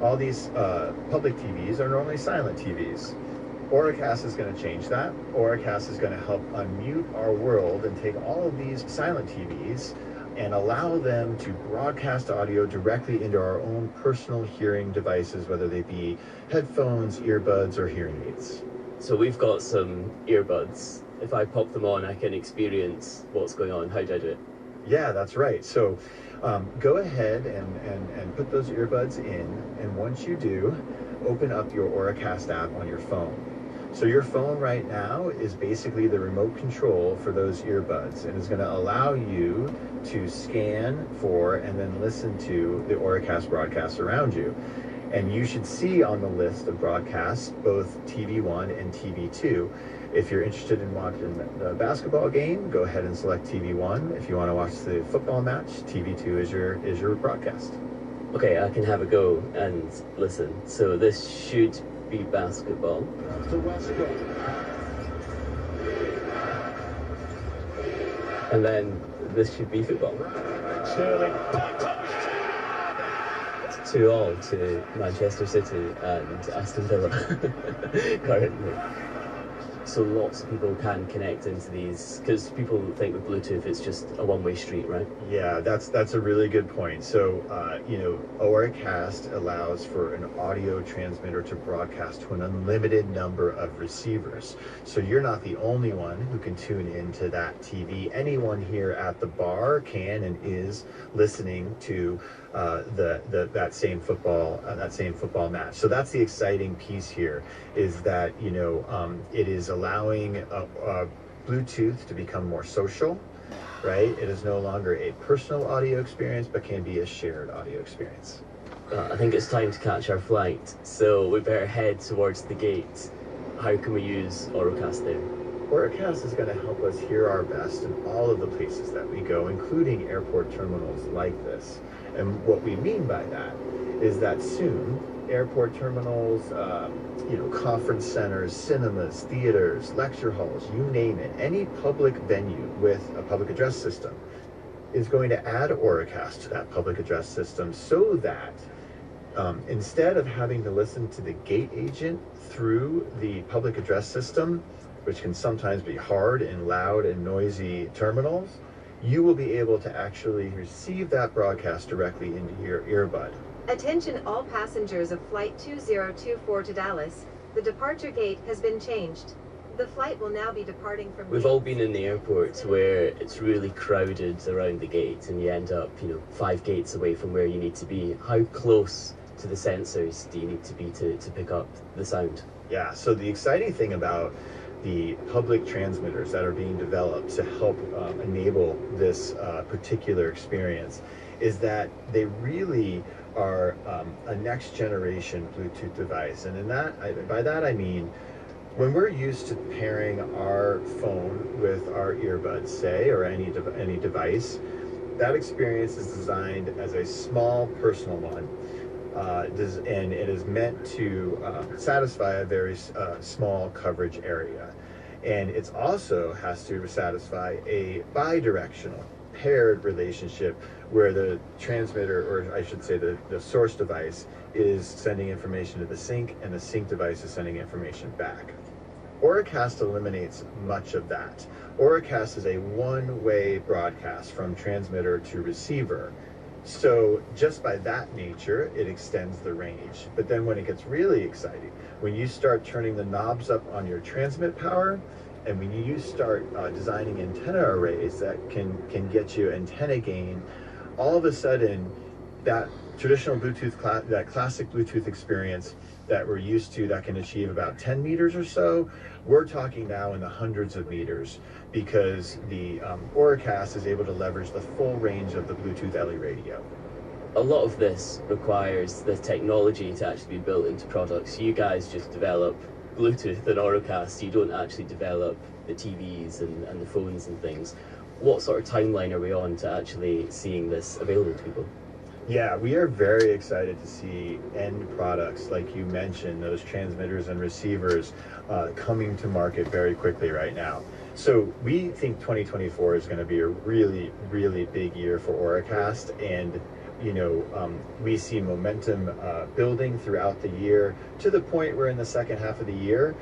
All these public TVs are normally silent TVs. Auracast is going to change that. Auracast is going to help unmute our world and take all of these silent TVs and allow them to broadcast audio directly into our own personal hearing devices, whether they be headphones, earbuds, or hearing aids. So we've got some earbuds. If I pop them on, I can experience what's going on. How do I do it? Yeah, that's right. So go ahead and put those earbuds in, and once you do, open up your Auracast app on your phone. So your phone right now is basically the remote control for those earbuds, and is going to allow you to scan for and then listen to the Auracast broadcasts around you. And you should see on the list of broadcasts both TV1 and TV2. If you're interested in watching the basketball game, go ahead and select TV1. If you want to watch the football match, TV2 is your broadcast. Okay, I can have a go and listen. So this should be basketball. And then this should be football. Sterling. 2-2 to Manchester City and Aston Villa currently. So lots of people can connect into these, because people think with Bluetooth it's just a one-way street, right? Yeah, that's a really good point. So, Auracast allows for an audio transmitter to broadcast to an unlimited number of receivers. So you're not the only one who can tune into that TV. Anyone here at the bar can and is listening to that same football match. So that's the exciting piece here, is that it is allowing Bluetooth to become more social, right? It is no longer a personal audio experience, but can be a shared audio experience. I think it's time to catch our flight, so we better head towards the gate. How can we use Auracast there? Auracast is going to help us hear our best in all of the places that we go, including airport terminals like this. And what we mean by that is that soon, airport terminals, conference centers, cinemas, theaters, lecture halls, you name it, any public venue with a public address system is going to add Auracast to that public address system, so that instead of having to listen to the gate agent through the public address system, which can sometimes be hard and loud and noisy terminals, you will be able to actually receive that broadcast directly into your earbud. Attention all passengers of Flight 2024 to Dallas. The departure gate has been changed. The flight will now be departing from... We've all been in the airport where it's really crowded around the gate and you end up, 5 gates away from where you need to be. How close to the sensors do you need to be to pick up the sound? Yeah, so the exciting thing about the public transmitters that are being developed to help enable this particular experience is that they really are a next generation Bluetooth device. And by that I mean, when we're used to pairing our phone with our earbuds, say, or any device, that experience is designed as a small personal one. And it is meant to satisfy a very small coverage area. And it also has to satisfy a bidirectional, paired relationship where the transmitter, or I should say the source device, is sending information to the sync and the sync device is sending information back. Auracast eliminates much of that. Auracast is a one-way broadcast from transmitter to receiver. So just by that nature, it extends the range. But then when it gets really exciting, when you start turning the knobs up on your transmit power, and when you start designing antenna arrays that can get you antenna gain, all of a sudden that traditional Bluetooth, that classic Bluetooth experience that we're used to, that can achieve about 10 meters or so, we're talking now in the hundreds of meters, because the Auracast is able to leverage the full range of the Bluetooth LE radio. A lot of this requires the technology to actually be built into products. You guys just develop Bluetooth and Auracast. You don't actually develop the TVs and the phones and things. What sort of timeline are we on to actually seeing this available to people? Yeah, we are very excited to see end products, like you mentioned, those transmitters and receivers coming to market very quickly right now. So we think 2024 is going to be a really, really big year for Auracast, and we see momentum building throughout the year to the point where in the second half of the year,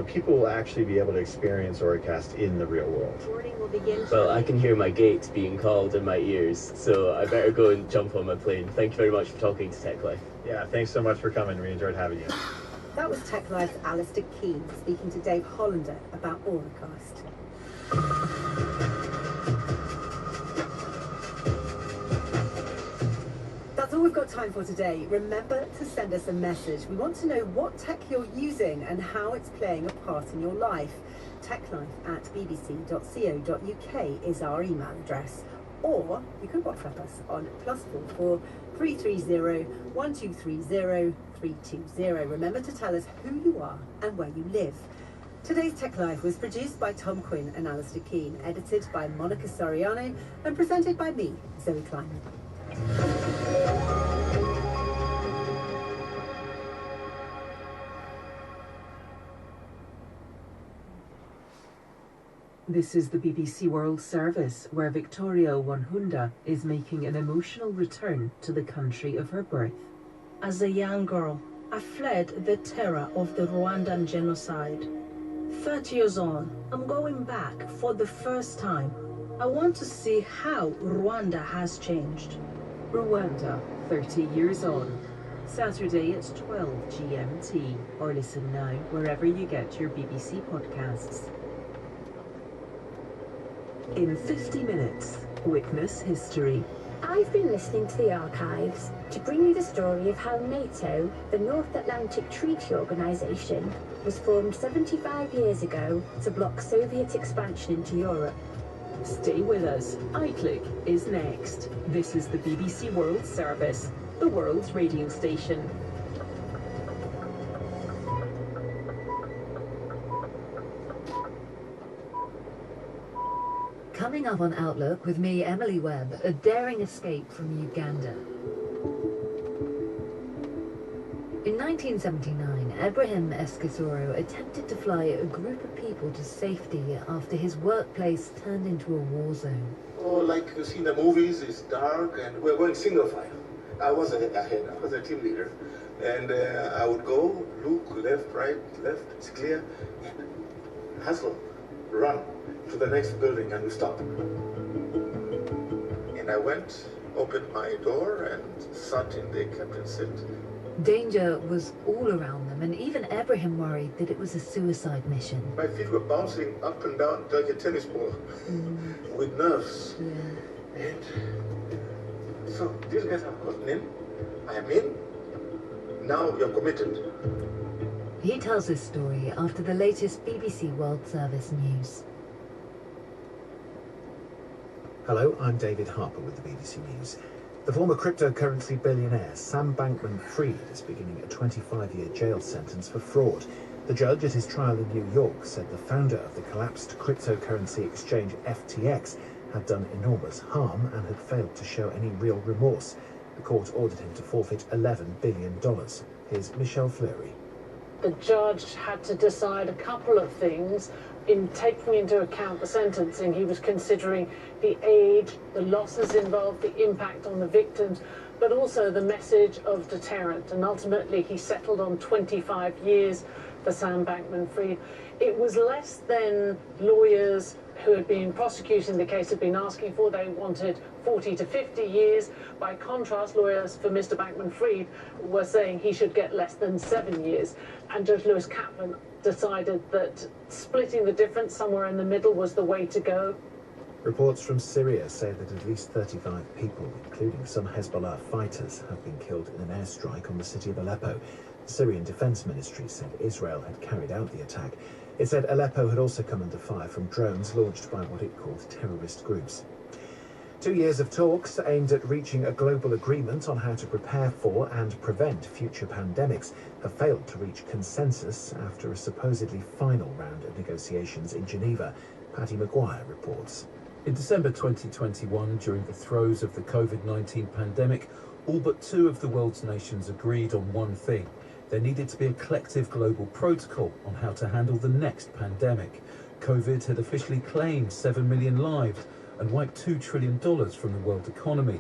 people will actually be able to experience Auracast in the real world. Boarding will begin. Well, I can hear my gate being called in my ears, so I better go and jump on my plane. Thank you very much for talking to Tech Life. Yeah, thanks so much for coming. We enjoyed having you. That was Tech Life's Alistair Keane speaking to Dave Hollander about Auracast. That's all we've got time for today. Remember to send us a message. We want to know what tech you're using and how it's playing a part in your life. techlife@bbc.co.uk is our email address. Or you can WhatsApp us on +44 330 1230 320. Remember to tell us who you are and where you live. Today's Tech Life was produced by Tom Quinn and Alistair Keane, edited by Monica Soriano, and presented by me, Zoe Kleiman. This is the BBC World Service, where Victoria Wanhunda is making an emotional return to the country of her birth. As a young girl, I fled the terror of the Rwandan genocide. 30 years on, I'm going back for the first time. I want to see how Rwanda has changed. Rwanda, 30 years on. Saturday at 12 GMT, or listen now wherever you get your BBC podcasts. In 50 minutes, witness history. I've been listening to the archives to bring you the story of how NATO, the North Atlantic Treaty Organisation, was formed 75 years ago to block Soviet expansion into Europe. Stay with us. iClick is next. This is the BBC World Service, the world's radio station. Coming up on Outlook with me, Emily Webb, a daring escape from Uganda. In 1979, Ibrahim Eskisoro attempted to fly a group of people to safety after his workplace turned into a war zone. Oh, like you see in the movies, it's dark and we're going single file. I was ahead, I was a team leader. And I would go, look, left, right, left, it's clear. Hustle, run to the next building and we stop. And I went, opened my door and sat in the captain's seat. Danger was all around them, and even Ibrahim worried that it was a suicide mission. My feet were bouncing up and down like a tennis ball with nerves. Yeah. And so these guys have gotten in. I am in. Now you're committed. He tells his story after the latest BBC World Service news. Hello, I'm David Harper with the BBC News. The former cryptocurrency billionaire Sam Bankman-Fried is beginning a 25-year jail sentence for fraud. The judge at his trial in New York said the founder of the collapsed cryptocurrency exchange FTX had done enormous harm and had failed to show any real remorse. The court ordered him to forfeit $11 billion. Here's Michelle Fleury. The judge had to decide a couple of things. In taking into account the sentencing, he was considering the age, the losses involved, the impact on the victims, but also the message of deterrent. And ultimately, he settled on 25 years for Sam Bankman-Fried. It was less than lawyers who had been prosecuting the case had been asking for. They wanted 40 to 50 years. By contrast, lawyers for Mr. Bankman-Fried were saying he should get less than 7 years. And Judge Lewis Kaplan decided that splitting the difference somewhere in the middle was the way to go. Reports from Syria say that at least 35 people, including some Hezbollah fighters, have been killed in an airstrike on the city of Aleppo. The Syrian Defense Ministry said Israel had carried out the attack. It said Aleppo had also come under fire from drones launched by what it called terrorist groups. 2 years of talks aimed at reaching a global agreement on how to prepare for and prevent future pandemics have failed to reach consensus after a supposedly final round of negotiations in Geneva. Paddy Maguire reports. In December 2021, during the throes of the COVID-19 pandemic, all but 2 of the world's nations agreed on one thing. There needed to be a collective global protocol on how to handle the next pandemic. COVID had officially claimed 7 million lives and wiped $2 trillion from the world economy.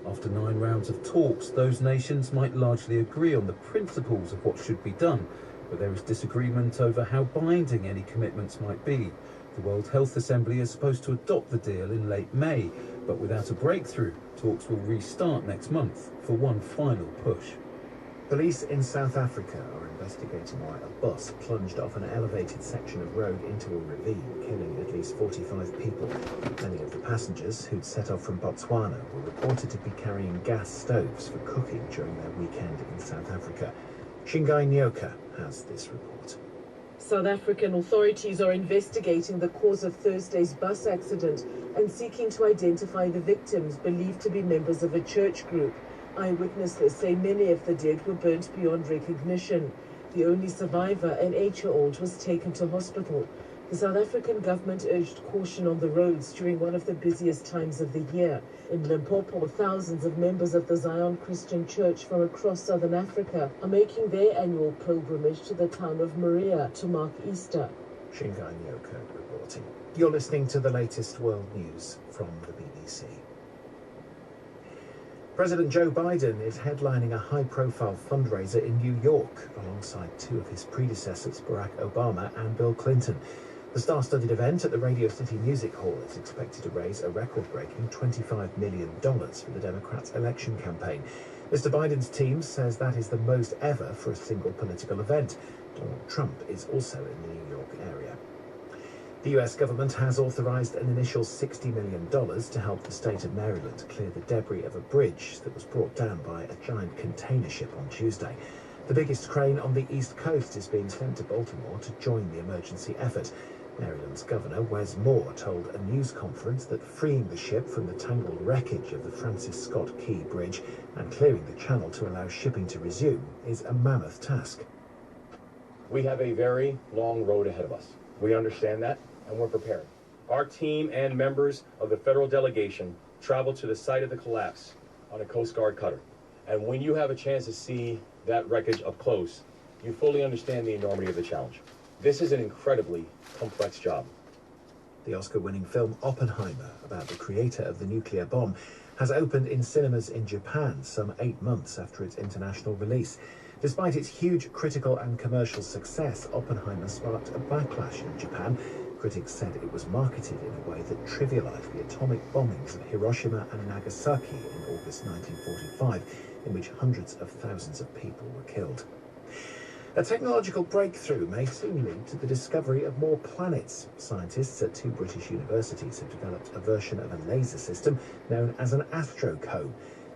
After 9 rounds of talks, those nations might largely agree on the principles of what should be done, but there is disagreement over how binding any commitments might be. The World Health Assembly is supposed to adopt the deal in late May, but without a breakthrough, talks will restart next month for one final push. Police in South Africa are investigating why a bus plunged off an elevated section of road into a ravine, killing at least 45 people. Many of the passengers, who'd set off from Botswana, were reported to be carrying gas stoves for cooking during their weekend in South Africa. Shingai Nyoka has this report. South African authorities are investigating the cause of Thursday's bus accident and seeking to identify the victims believed to be members of a church group. Eyewitnesses say many of the dead were burnt beyond recognition. The only survivor, an 8-year-old, was taken to hospital. The South African government urged caution on the roads during one of the busiest times of the year. In Limpopo, thousands of members of the Zion Christian Church from across southern Africa are making their annual pilgrimage to the town of Maria to mark Easter. Shingai Nyoka reporting. You're listening to the latest world news from the BBC. President Joe Biden is headlining a high-profile fundraiser in New York alongside 2 of his predecessors, Barack Obama and Bill Clinton. The star-studded event at the Radio City Music Hall is expected to raise a record-breaking $25 million for the Democrats' election campaign. Mr. Biden's team says that is the most ever for a single political event. Donald Trump is also in the New York area. The US government has authorized an initial $60 million to help the state of Maryland clear the debris of a bridge that was brought down by a giant container ship on Tuesday. The biggest crane on the East Coast is being sent to Baltimore to join the emergency effort. Maryland's Governor Wes Moore told a news conference that freeing the ship from the tangled wreckage of the Francis Scott Key Bridge and clearing the channel to allow shipping to resume is a mammoth task. We have a very long road ahead of us. We understand that, and we're prepared. Our team and members of the federal delegation traveled to the site of the collapse on a Coast Guard cutter. And when you have a chance to see that wreckage up close, you fully understand the enormity of the challenge. This is an incredibly complex job. The Oscar-winning film Oppenheimer, about the creator of the nuclear bomb, has opened in cinemas in Japan some 8 months after its international release. Despite its huge critical and commercial success, Oppenheimer sparked a backlash in Japan. Critics said it was marketed in a way that trivialized the atomic bombings of Hiroshima and Nagasaki in August 1945, in which hundreds of thousands of people were killed. A technological breakthrough may soon lead to the discovery of more planets. Scientists at 2 British universities have developed a version of a laser system known as an astrocone.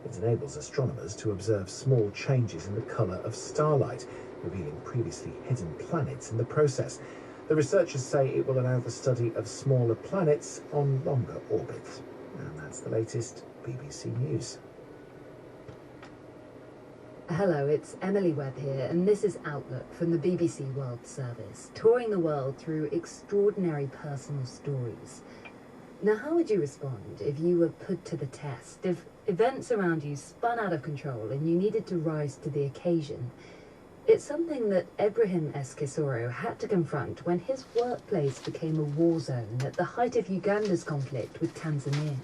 It enables astronomers to observe small changes in the colour of starlight, revealing previously hidden planets in the process. The researchers say it will allow the study of smaller planets on longer orbits. And that's the latest BBC News. Hello, it's Emily Webb here, and this is Outlook from the BBC World Service, touring the world through extraordinary personal stories. Now, how would you respond if you were put to the test, if events around you spun out of control and you needed to rise to the occasion? It's something that Ebrahim Eskisoro had to confront when his workplace became a war zone at the height of Uganda's conflict with Tanzania.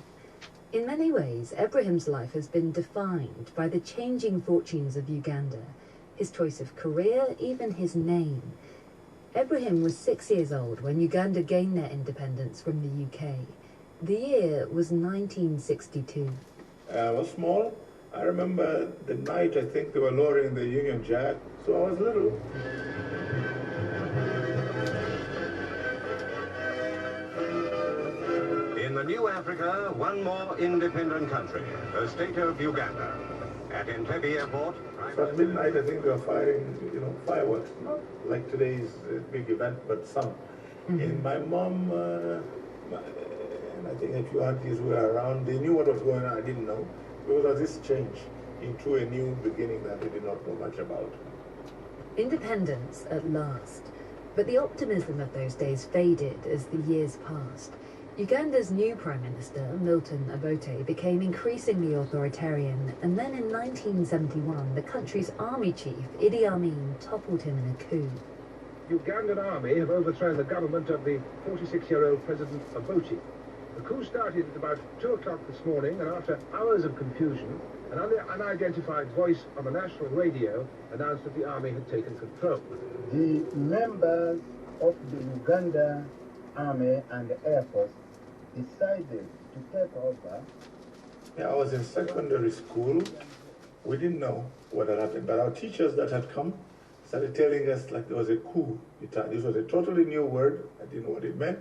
In many ways, Ebrahim's life has been defined by the changing fortunes of Uganda, his choice of career, even his name. Ebrahim was 6 years old when Uganda gained their independence from the UK. The year was 1962. I was small. I remember the night I think they were lowering the Union Jack, so I was little. In the new Africa, one more independent country, the state of Uganda. At Entebbe Airport... So at midnight, I think they were firing, fireworks. Not like today's big event, but some. Mm-hmm. And my mom, and I think a few aunties were around. They knew what was going on. I didn't know. There was this change into a new beginning that we did not know much about. Independence at last. But the optimism of those days faded as the years passed. Uganda's new Prime Minister, Milton Obote, became increasingly authoritarian, and then in 1971, the country's army chief, Idi Amin, toppled him in a coup. Ugandan army have overthrown the government of the 46-year-old President Obote. The coup started at about 2 o'clock this morning, and after hours of confusion, an unidentified voice on the national radio announced that the army had taken control. The members of the Uganda Army and the Air Force decided to take over. Yeah, I was in secondary school. We didn't know what had happened, but our teachers that had come started telling us like there was a coup. This was a totally new word. I didn't know what it meant.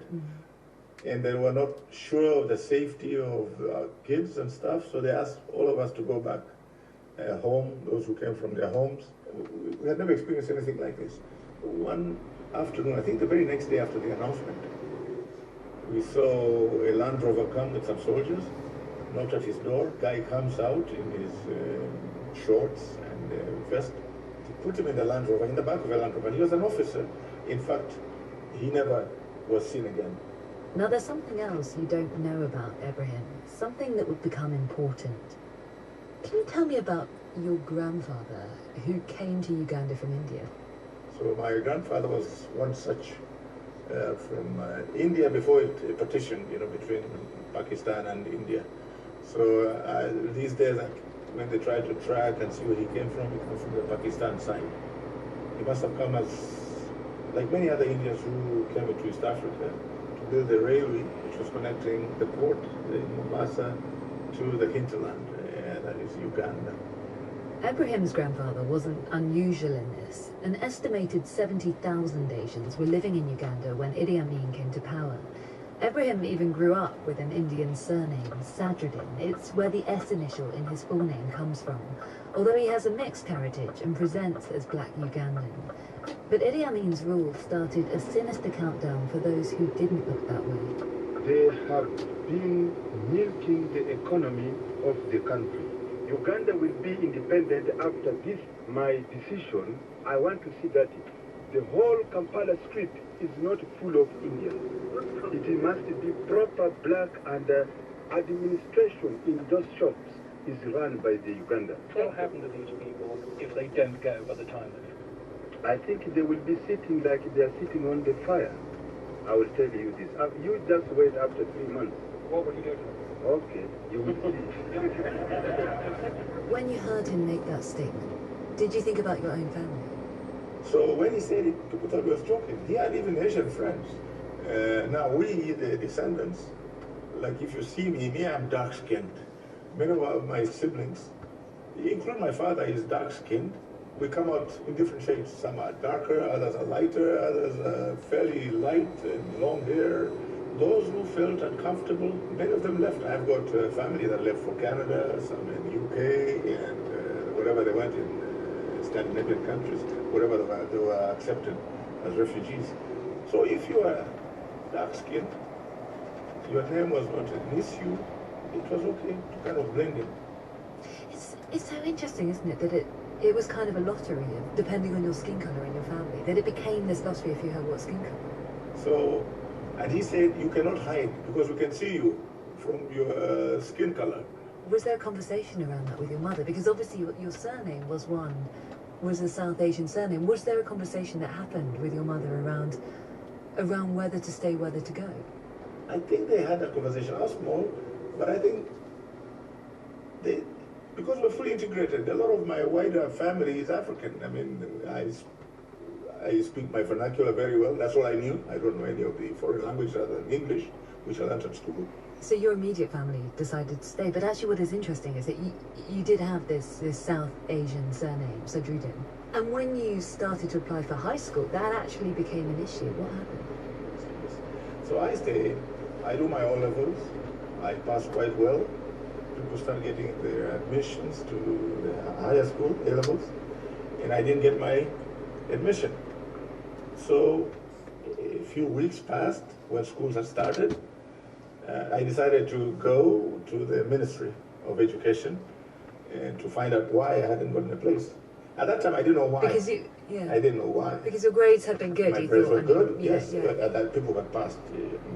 And they were not sure of the safety of our kids and stuff, so they asked all of us to go back home, those who came from their homes. We had never experienced anything like this. One afternoon, I think the very next day after the announcement, we saw a Land Rover come with some soldiers, knocked at his door. Guy comes out in his shorts and vest. They put him in the Land Rover, in the back of a Land Rover. He was an officer. In fact, he never was seen again. Now, there's something else you don't know about Ibrahim, something that would become important. Can you tell me about your grandfather who came to Uganda from India? So my grandfather was one such from India before it partitioned, between Pakistan and India. So these days, when they try to track and see where he came from the Pakistan side. He must have come as, like many other Indians who came into East Africa, build a railway which was connecting the port in Mombasa to the hinterland, that is Uganda. Ibrahim's grandfather wasn't unusual in this. An estimated 70,000 Asians were living in Uganda when Idi Amin came to power. Ibrahim even grew up with an Indian surname, Sadruddin. It's where the S initial in his full name comes from, although he has a mixed heritage and presents as Black Ugandan. But Idi Amin's rule started a sinister countdown for those who didn't look that way. They have been milking the economy of the country. Uganda will be independent after this, my decision. I want to see that the whole Kampala street is not full of Indians. It must be proper black, and administration in those shops is run by the Ugandans. What will happen to these people if they don't go by the time they I think they will be sitting like they are sitting on the fire. I will tell you this. You just wait after 3 months. What will you do to them? Okay, you will see. When you heard him make that statement, did you think about your own family? So when he said it, people thought he was joking. He had even Asian friends. Now we, the descendants, like if you see me, I'm dark-skinned. Many of my siblings, including my father, is dark-skinned. We come out in different shades. Some are darker, others are lighter, others are fairly light and long hair. Those who felt uncomfortable, many of them left. I've got a family that left for Canada, some in the UK, and wherever they went in Scandinavian countries, wherever they were accepted as refugees. So if you are dark-skinned, your name was not an issue, it was okay to kind of blend in. It's so interesting, isn't it, that it was kind of a lottery, depending on your skin colour in your family, that it became this lottery if you had what skin colour. So, and he said, you cannot hide because we can see you from your skin colour. Was there a conversation around that with your mother? Because obviously your surname was a South Asian surname. Was there a conversation that happened with your mother around whether to stay, whether to go? I think they had that conversation. I was small, but I think because we're fully integrated, a lot of my wider family is African. I mean, I speak my vernacular very well. That's all I knew. I don't know any of the foreign languages other than English, which I learned at school. So your immediate family decided to stay, but actually what is interesting is that you did have this South Asian surname, Sadruddin. And when you started to apply for high school, that actually became an issue. What happened? So I stayed. I do my O-levels. I passed quite well. People started getting their admissions to the higher school, A-levels, and I didn't get my admission. So a few weeks passed when schools had started. I decided to go to the Ministry of Education and to find out why I hadn't gotten a place. At that time, I didn't know why. Because I didn't know why. Because your grades had been good. My grades were good, yes, but that people had passed.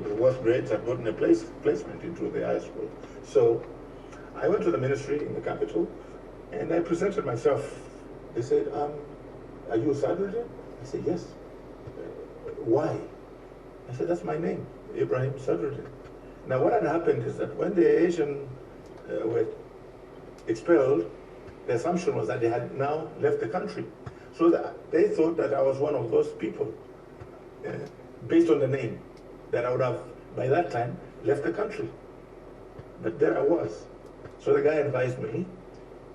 The worst grades had gotten a placement into the high school. So I went to the ministry in the capital, and I presented myself. They said, are you Sadruddin? I said, yes. Why? I said, that's my name, Ibrahim Sadruddin. Now, what had happened is that when the Asian were expelled, the assumption was that they had now left the country. So that they thought that I was one of those people, based on the name, that I would have, by that time, left the country. But there I was. So the guy advised me,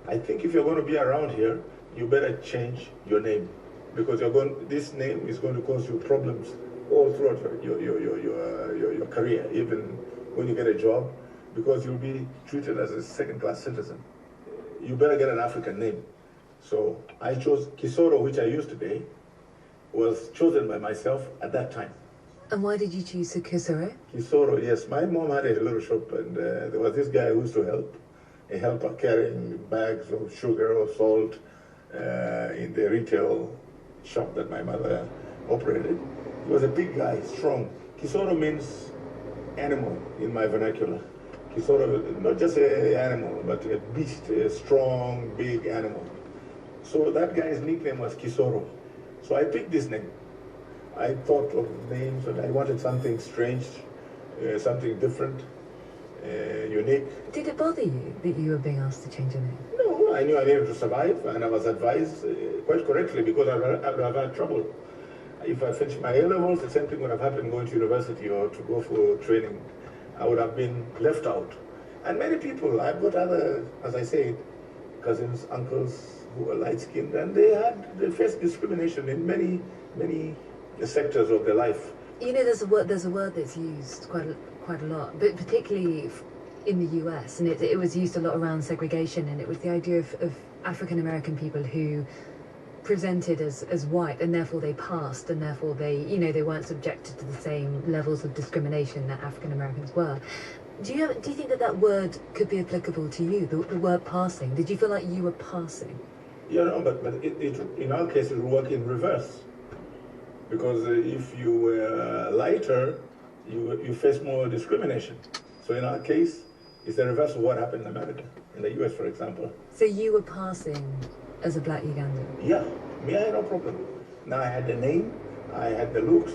I think if you're going to be around here, you better change your name, because this name is going to cause you problems all throughout your career, even when you get a job, because you'll be treated as a second-class citizen. You better get an African name. So I chose Kisoro, which I use today, was chosen by myself at that time. And why did you choose Kisoro? Kisoro, yes. My mom had a little shop, and there was this guy who used to help. A helper carrying bags of sugar or salt in the retail shop that my mother operated. He was a big guy, strong. Kisoro means animal in my vernacular. Kisoro, not just an animal, but a beast, a strong, big animal. So that guy's nickname was Kisoro. So I picked this name. I thought of names, and I wanted something strange, something different, unique. Did it bother you that you were being asked to change your name? No, I knew I needed to survive, and I was advised quite correctly, because I would have had trouble. If I finished my A-levels, the same thing would have happened going to university or to go for training. I would have been left out. And many people, I've got other, as I said, cousins, uncles who were light-skinned, and they faced discrimination in many sectors of their life. You know, there's a word that's used quite a lot, but particularly in the US, and it was used a lot around segregation, and it was the idea of African American people who presented as white, and therefore they passed, and therefore they weren't subjected to the same levels of discrimination that African Americans were. Do you think that word could be applicable to you, the word passing? Did you feel like you were passing? Yeah, no, but in our case, it will work in reverse. Because if you were lighter, you face more discrimination. So in our case, it's the reverse of what happened in America, in the US, for example. So you were passing as a black Ugandan? Yeah, me, I had no problem. Now I had the name, I had the looks,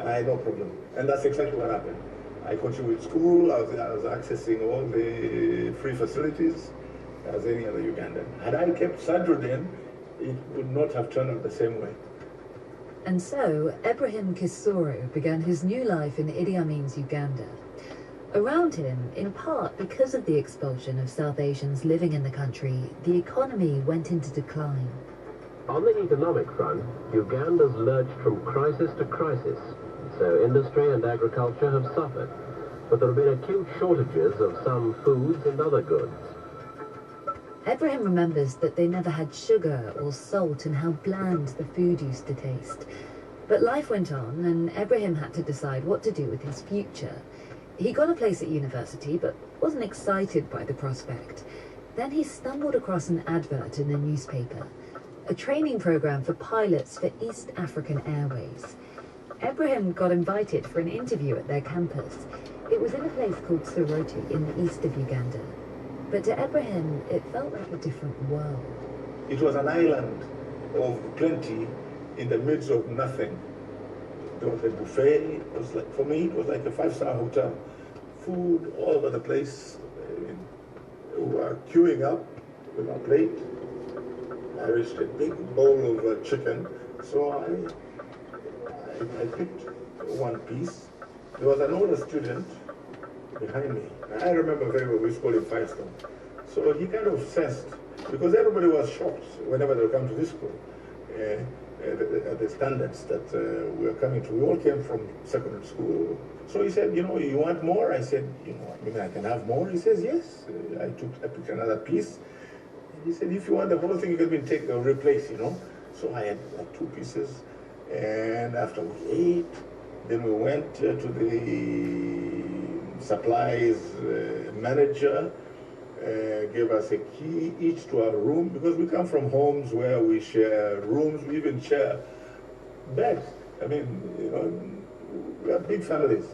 I had no problem. And that's exactly what happened. I continued with school, I was accessing all the free facilities as any other Ugandan. Had I kept Sadru then, it would not have turned out the same way. And so, Ebrahim Kisoro began his new life in Idi Amin's Uganda. Around him, in part because of the expulsion of South Asians living in the country, the economy went into decline. On the economic front, Uganda's lurched from crisis to crisis, so industry and agriculture have suffered. But there have been acute shortages of some foods and other goods. Ebrahim remembers that they never had sugar or salt and how bland the food used to taste. But life went on, and Ebrahim had to decide what to do with his future. He got a place at university, but wasn't excited by the prospect. Then he stumbled across an advert in the newspaper, a training program for pilots for East African Airways. Ebrahim got invited for an interview at their campus. It was in a place called Soroti in the east of Uganda. But to Ebrahim, it felt like a different world. It was an island of plenty in the midst of nothing. There was a buffet. It was like, for me, it was like a 5-star hotel. Food all over the place. We were queuing up with our plate. I reached a big bowl of chicken, so I picked one piece. There was an older student behind me. I remember very well, we called him Firestone. So he kind of sensed, because everybody was shocked whenever they would come to this school, at the standards that we were coming to. We all came from secondary school. So he said, you want more? I said, maybe I can have more. He says, yes. I picked another piece. And he said, if you want the whole thing, you can take or replace, So I had like 2 pieces. And after we ate, then we went to the supplies manager, gave us a key each to our room, because we come from homes where we share rooms, we even share beds. I mean, we have big families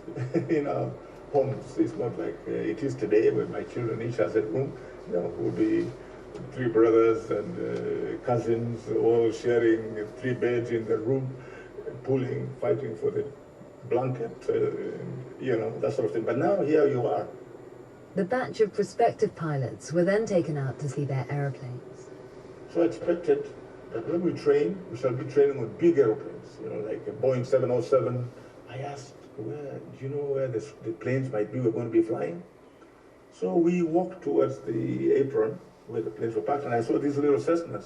in our homes. It's not like it is today, where my children each has a room. We'll be 3 brothers and cousins all sharing 3 beds in the room, pulling, fighting for the blanket, that sort of thing. But now here you are. The batch of prospective pilots were then taken out to see their aeroplanes. So I expected that when we train, we shall be training with big airplanes, like a Boeing 707. I asked, do you know where the planes might be we're going to be flying? So we walked towards the apron where the planes were parked, and I saw these little Cessnas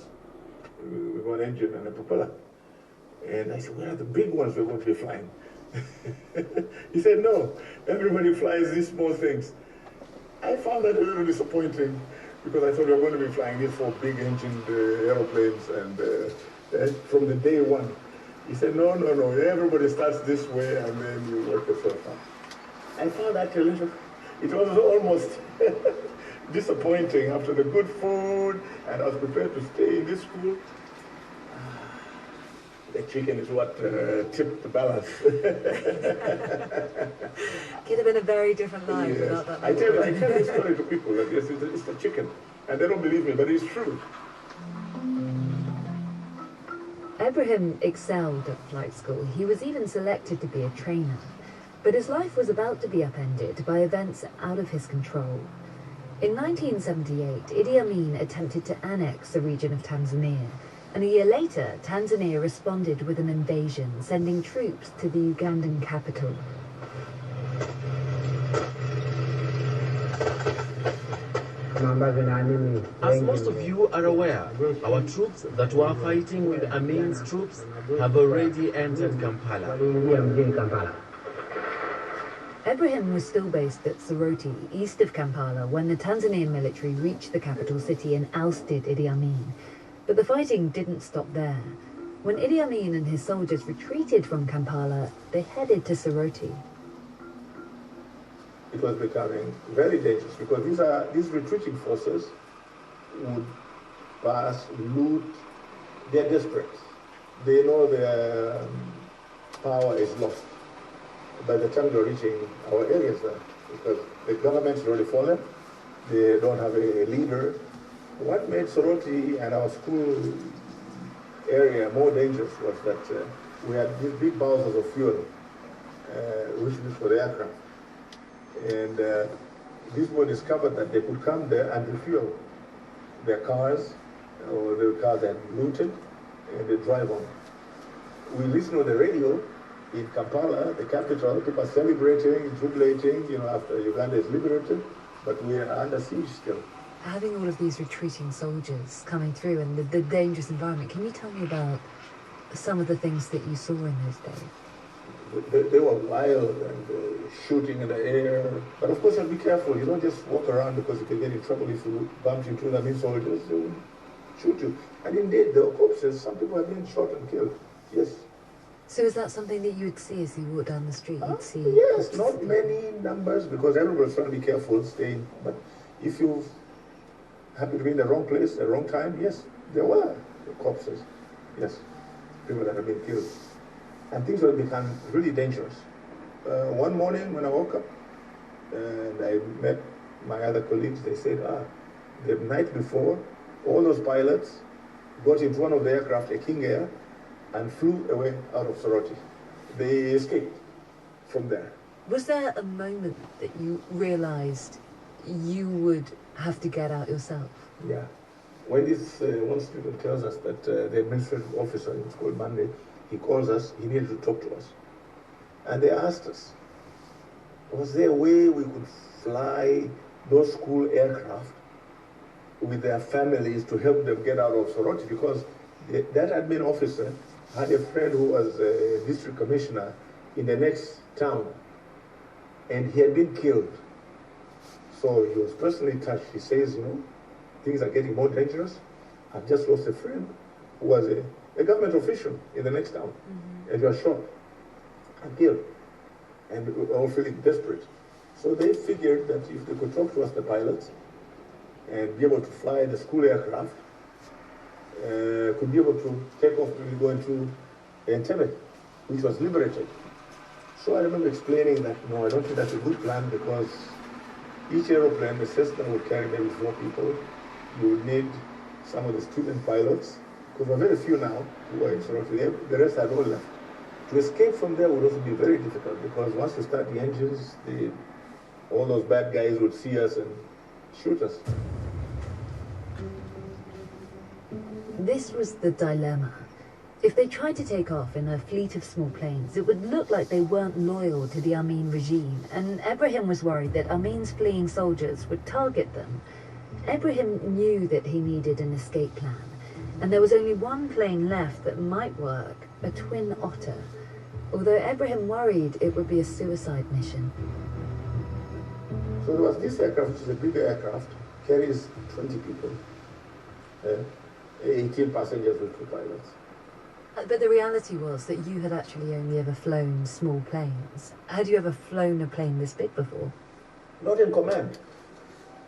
with one engine and a propeller. And I said, where are the big ones we're going to be flying? He said, no, everybody flies these small things. I found that a little disappointing because I thought we were going to be flying these 4 big-engined aeroplanes, and from the day one, he said, no, everybody starts this way and then you work yourself up. I found that a little, it was almost disappointing after the good food, and I was prepared to stay in this school. The chicken is what tipped the balance. Could have been a very different life without that. I tell this story to people that yes, it's the chicken, and they don't believe me, but it's true. Ebrahim excelled at flight school. He was even selected to be a trainer. But his life was about to be upended by events out of his control. In 1978, Idi Amin attempted to annex the region of Tanzania, and a year later, Tanzania responded with an invasion, sending troops to the Ugandan capital. As most of you are aware, our troops that were fighting with Amin's troops have already entered Kampala. Ebrahim was still based at Soroti, east of Kampala, when the Tanzanian military reached the capital city and ousted Idi Amin. But the fighting didn't stop there. When Idi Amin and his soldiers retreated from Kampala, they headed to Soroti. It was becoming very dangerous because these retreating forces would pass, loot. They're desperate. They know their power is lost by the time they're reaching our areas there, because the government's already fallen. They don't have a leader. What made Soroti and our school area more dangerous was that we had these big bowsers of fuel, which is for the aircraft. And these were discovered that they could come there and refuel their cars, or the cars that looted, and they drive on. We listen to the radio in Kampala, the capital. People are celebrating, jubilating, after Uganda is liberated, but we are under siege still. Having all of these retreating soldiers coming through and the dangerous environment, can you tell me about some of the things that you saw in those days? They were wild and shooting in the air. But of course, you have to be careful. You don't just walk around because you can get in trouble if you bump into them soldiers. They will shoot you. And indeed, there were corpses. Some people have been shot and killed. Yes. So is that something that you would see as you walk down the street? You'd see yes, corpses? Not many numbers because everybody's trying to be careful, staying. But if you happen to be in the wrong place at the wrong time, yes, there were corpses. Yes, people that have been killed. And things have become really dangerous. One morning when I woke up and I met my other colleagues, they said, the night before, all those pilots got into one of the aircraft, a King Air, and flew away out of Soroti. They escaped from there. Was there a moment that you realized you would have to get out yourself? Yeah. When this one student tells us that the administrative officer, it was called Monday, he calls us, he needed to talk to us. And they asked us, was there a way we could fly those school aircraft with their families to help them get out of Soroti? Because that admin officer had a friend who was a district commissioner in the next town, and he had been killed. So he was personally touched. He says, things are getting more dangerous. I've just lost a friend who was a government official in the next town, and he was shot and killed. And we were all feeling desperate. So they figured that if they could talk to us, the pilots, and be able to fly the school aircraft, could be able to take off to go into Entebbe, which was liberated. So I remember explaining that, no, I don't think that's a good plan because each aeroplane, the Cessna would carry maybe 4 people. You would need some of the student pilots, because there are very few now who are in Soroti. The rest had all left. To escape from there would also be very difficult because once you start the engines, all those bad guys would see us and shoot us. This was the dilemma. If they tried to take off in a fleet of small planes, it would look like they weren't loyal to the Amin regime, and Ebrahim was worried that Amin's fleeing soldiers would target them. Ebrahim knew that he needed an escape plan, and there was only one plane left that might work, a Twin Otter, although Ebrahim worried it would be a suicide mission. So there was this aircraft, which is a bigger aircraft, carries 20 people, 18 passengers with 2 pilots. But the reality was that you had actually only ever flown small planes. Had you ever flown a plane this big before? Not in command.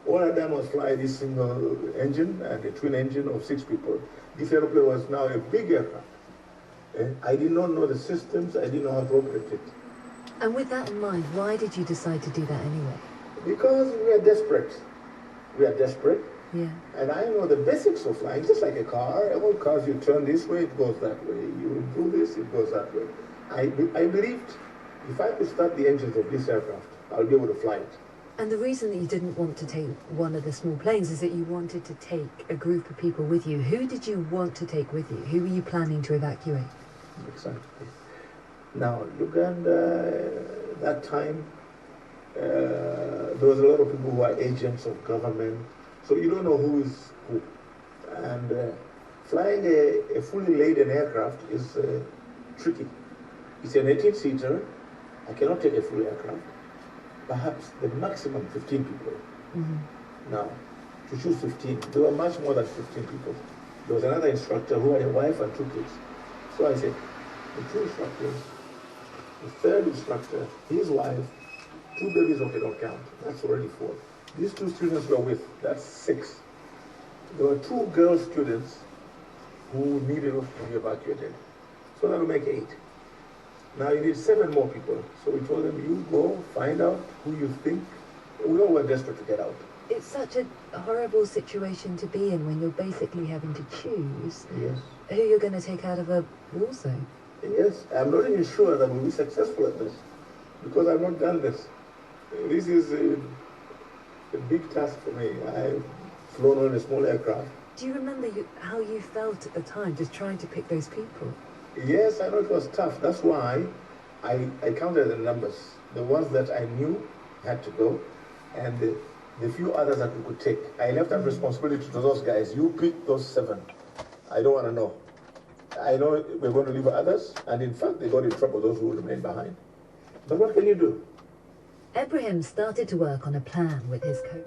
All I'd done was fly this single engine and a twin engine of 6 people. This airplane was now a big aircraft. I did not know the systems, I didn't know how to operate it. And with that in mind, why did you decide to do that anyway? Because we are desperate. We are desperate. Yeah. And I know the basics of flying, just like a car. All cars, you turn this way, it goes that way. You do this, it goes that way. I believed if I could start the engines of this aircraft, I'll be able to fly it. And the reason that you didn't want to take one of the small planes is that you wanted to take a group of people with you. Who did you want to take with you? Who were you planning to evacuate? Exactly. Now, Uganda, that time, there was a lot of people who are agents of government, so you don't know who is who. And flying a fully laden aircraft is tricky. It's an 18-seater. I cannot take a full aircraft. Perhaps the maximum 15 people. Mm-hmm. Now, to choose 15, there were much more than 15 people. There was another instructor who had a wife and 2 kids. So I said, the 2 instructors, the 3rd instructor, his wife, 2 babies, okay, don't count. That's already 4. These 2 students were with, that's 6. There were 2 girl students who needed to be evacuated. So that will make 8. Now you need 7 more people. So we told them, you go, find out who you think. We all were desperate to get out. It's such a horrible situation to be in when you're basically having to choose who you're going to take out of a war zone. Yes, I'm not even sure that we'll be successful at this because I've not done this. This is a big task for me. I've flown on a small aircraft. Do you remember how you felt at the time, just trying to pick those people? Yes, I know it was tough. That's why I counted the numbers. The ones that I knew had to go, and the few others that we could take. I left that responsibility to those guys. You pick those 7. I don't want to know. I know we're going to leave others, and in fact, they got in trouble, those who remain behind. But what can you do? Ebrahim started to work on a plan with his coach.